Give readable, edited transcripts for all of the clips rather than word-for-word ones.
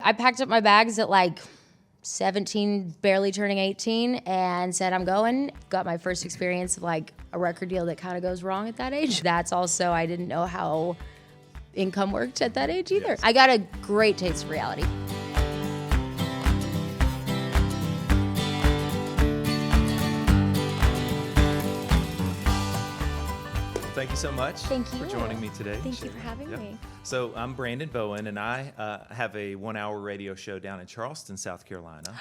I packed up my bags at like 17, barely turning 18, and said, I'm going. Got my first experience of like a record deal that kind of goes wrong at that age. That's also, I didn't know how income worked at that age either. Yes. I got a great taste of reality. Thank you so much for joining me today. Thank you for having me. So I'm Brandon Bowen, and I have a 1-hour radio show down in Charleston, South Carolina,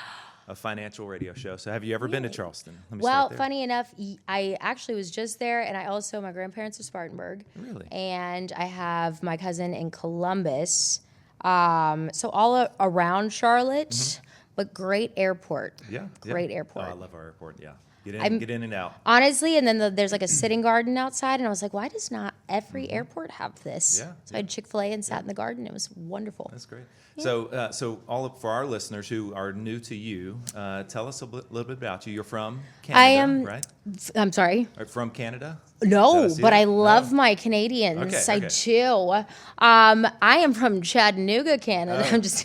a financial radio show. So have you ever been to Charleston? Well, funny enough, I actually was just there, and I also, my grandparents are Spartanburg. Really? And I have my cousin in Columbus. So all around Charlotte, but great airport. Great airport. Oh, I love our airport, yeah. Get in and out. Honestly, and then there's like a sitting garden outside, and I was like, why does not every airport have this? Yeah, so I had Chick-fil-A and sat in the garden. It was wonderful. That's great. Yeah. So for our listeners who are new to you, tell us a little bit about you. You're from Canada, right? I'm sorry? From Canada? No, but I love my Canadians. Okay. I do. I am from Chattanooga, Canada. I'm just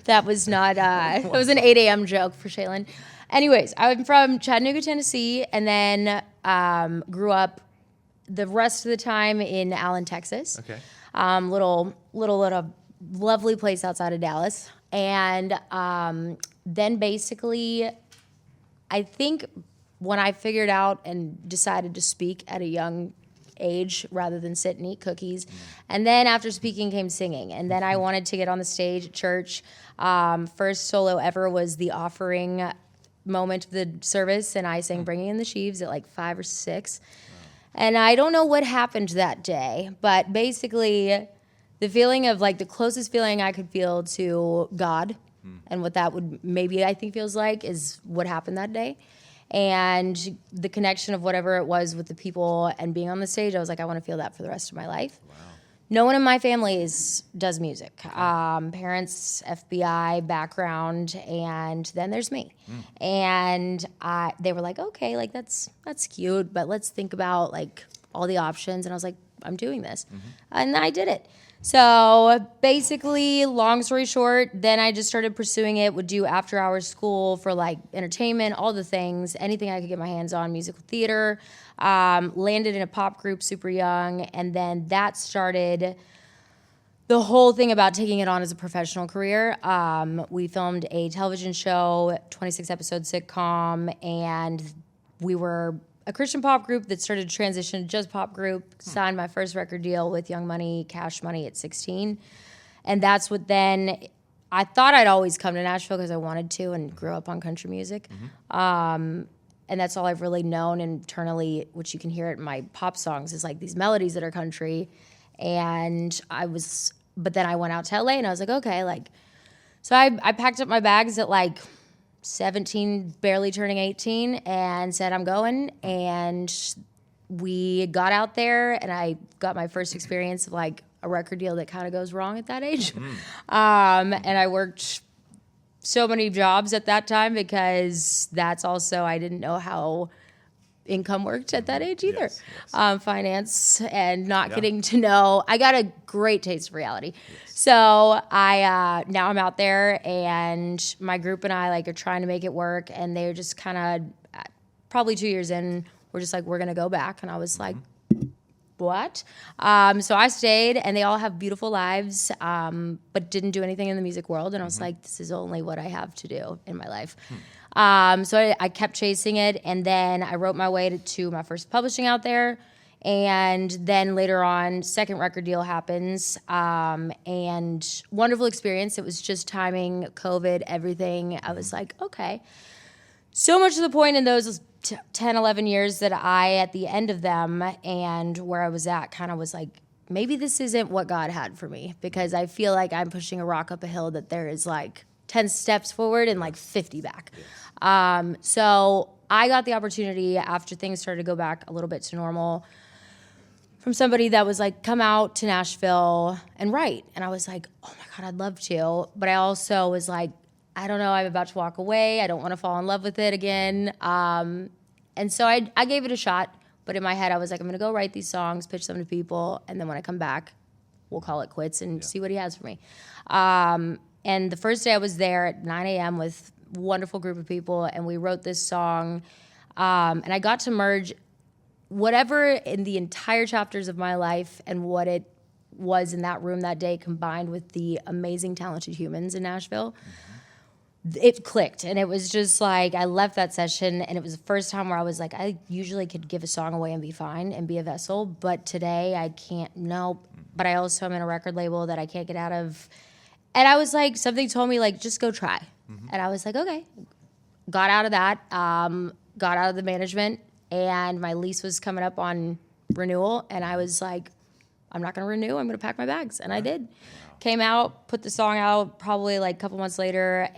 that was not it was an 8 a.m. joke for Shaylen. Anyways, I'm from Chattanooga, Tennessee, and then grew up the rest of the time in Allen, Texas. Okay. Little lovely place outside of Dallas. And then basically, I think when I figured out and decided to speak at a young age rather than sit and eat cookies. And then after speaking came singing. And then I wanted to get on the stage at church. First solo ever was the offering moment of the service, and I sang Bringing in the Sheaves at like 5 or 6. Wow. And I don't know what happened that day, but basically the feeling of like the closest feeling I could feel to God and what that would maybe I think feels like is what happened that day. And the connection of whatever it was with the people and being on the stage, I was like, I want to feel that for the rest of my life. Wow. No one in my family does music. Parents, FBI background, and then there's me. And they were like, okay, like that's cute, but let's think about like all the options. And I was like, I'm doing this. And I did it. So basically, long story short, then I just started pursuing it, would do after hours school for like entertainment, all the things, anything I could get my hands on, musical theater, landed in a pop group super young, and then that started the whole thing about taking it on as a professional career. We filmed a television show, 26-episode sitcom, and we were a Christian pop group that started to transition to just pop group, signed my first record deal with Young Money, Cash Money at 16. And that's what then, I thought I'd always come to Nashville because I wanted to and grew up on country music. And that's all I've really known internally, which you can hear it in my pop songs, is like these melodies that are country. And but then I went out to LA and I was like, okay, like, so I packed up my bags at like 17, barely turning 18, and said, I'm going. And we got out there, and I got my first experience of like a record deal that kind of goes wrong at that age. And I worked so many jobs at that time because that's also, I didn't know how income worked at that age either. Yes. Finance and not getting to know. I got a great taste of reality. Yes. So now I'm out there, and my group and I like are trying to make it work, and they're just kind of probably 2 years in, we're just like, we're gonna go back. And I was like, what? So I stayed, and they all have beautiful lives, but didn't do anything in the music world. And I was like, this is only what I have to do in my life. So I kept chasing it, and then I wrote my way to my first publishing out there, and then later on, second record deal happens, and wonderful experience. It was just timing, COVID, everything. I was like, okay. So much to the point in those 10, 11 years that I, at the end of them, and where I was at, kind of was like, maybe this isn't what God had for me, because I feel like I'm pushing a rock up a hill that there is like 10 steps forward and like 50 back. Yes. So I got the opportunity after things started to go back a little bit to normal from somebody that was like, come out to Nashville and write. And I was like, oh my God, I'd love to. But I also was like, I don't know, I'm about to walk away. I don't want to fall in love with it again. And so I gave it a shot. But in my head, I was like, I'm going to go write these songs, pitch them to people. And then when I come back, we'll call it quits and see what he has for me. And the first day I was there at 9 a.m. with a wonderful group of people, and we wrote this song. And I got to merge whatever in the entire chapters of my life and what it was in that room that day combined with the amazing, talented humans in Nashville. It clicked, and it was just like I left that session, and it was the first time where I was like, I usually could give a song away and be fine and be a vessel, but today I can't. Nope. But I also am in a record label that I can't get out of, and I was like, something told me like, just go try, and I was like, okay. Got out of that, got out of the management, and my lease was coming up on renewal, and I was like, I'm not going to renew. I'm going to pack my bags, and I did. Came out, put the song out probably like a couple months later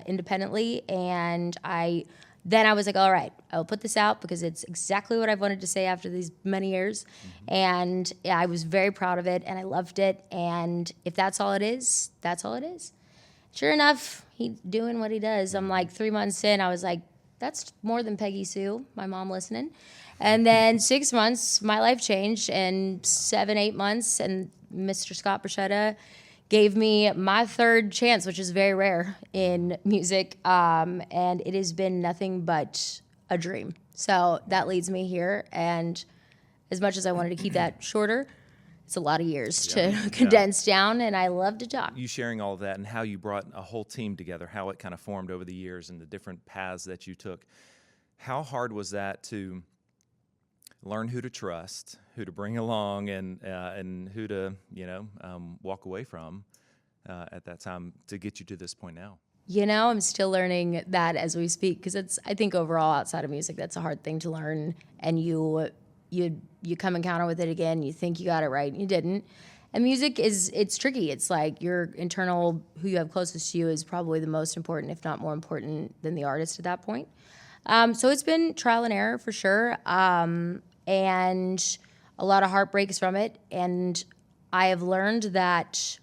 independently, and I was like, all right, I'll put this out because it's exactly what I've wanted to say after these many years, and I was very proud of it, and I loved it, and if that's all it is, that's all it is. Sure enough, he doing what he does. I'm like 3 months in, I was like, that's more than Peggy Sue, my mom listening. And then 6 months, my life changed, and 7, 8 months, and Mr. Scott Bruschetta gave me my third chance, which is very rare in music, and it has been nothing but a dream. So that leads me here, and as much as I wanted to keep that shorter, it's a lot of years to condense down, and I love to talk. You sharing all of that and how you brought a whole team together, how it kind of formed over the years and the different paths that you took. How hard was that to learn who to trust, who to bring along, and who to walk away from at that time to get you to this point now? I'm still learning that as we speak, because I think overall outside of music, that's a hard thing to learn, and you come encounter with it again, you think you got it right, and you didn't. And music it's tricky. It's like your internal, who you have closest to you is probably the most important, if not more important than the artist at that point. So it's been trial and error for sure, and a lot of heartbreaks from it. And I have learned that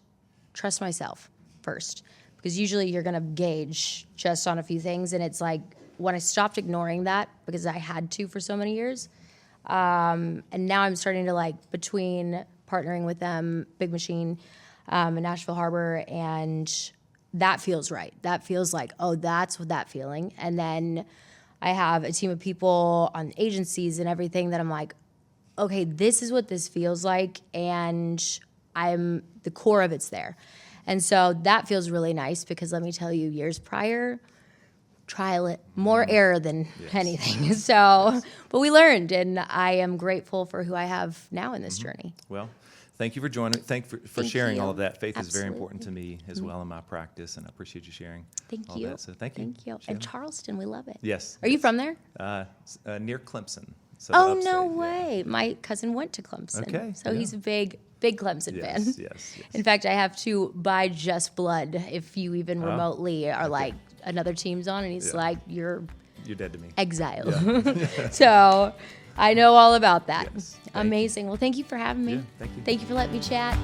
trust myself first, because usually you're going to gauge just on a few things. And it's like when I stopped ignoring that, because I had to for so many years, and now I'm starting to like between partnering with them, Big Machine, in Nashville Harbor, and that feels right. That feels like, oh, that's what that feeling. And then I have a team of people on agencies and everything that I'm like, okay, this is what this feels like, and the core of it's there. And so that feels really nice, because let me tell you, years prior, trial it, more error than anything. So, but we learned, and I am grateful for who I have now in this journey. Well, thank you for joining. Thank sharing all of that. Faith is very Absolutely. important to me as well in my practice, and I appreciate you sharing Thank all you. that. So thank you. Thank you. And Charleston, we love it. Yes. Are you from there? Near Clemson. So Oh, upstate, no yeah. way. My cousin went to Clemson. Okay, So yeah. he's a big Clemson fan. Yes. In fact, I have to buy Just Blood if you even remotely are like, another team's on, and he's like, you're dead to me. exiled. Yeah. So I know all about that. Yes. Amazing. Well, thank you for having me. Yeah, thank you. Thank you for letting me chat.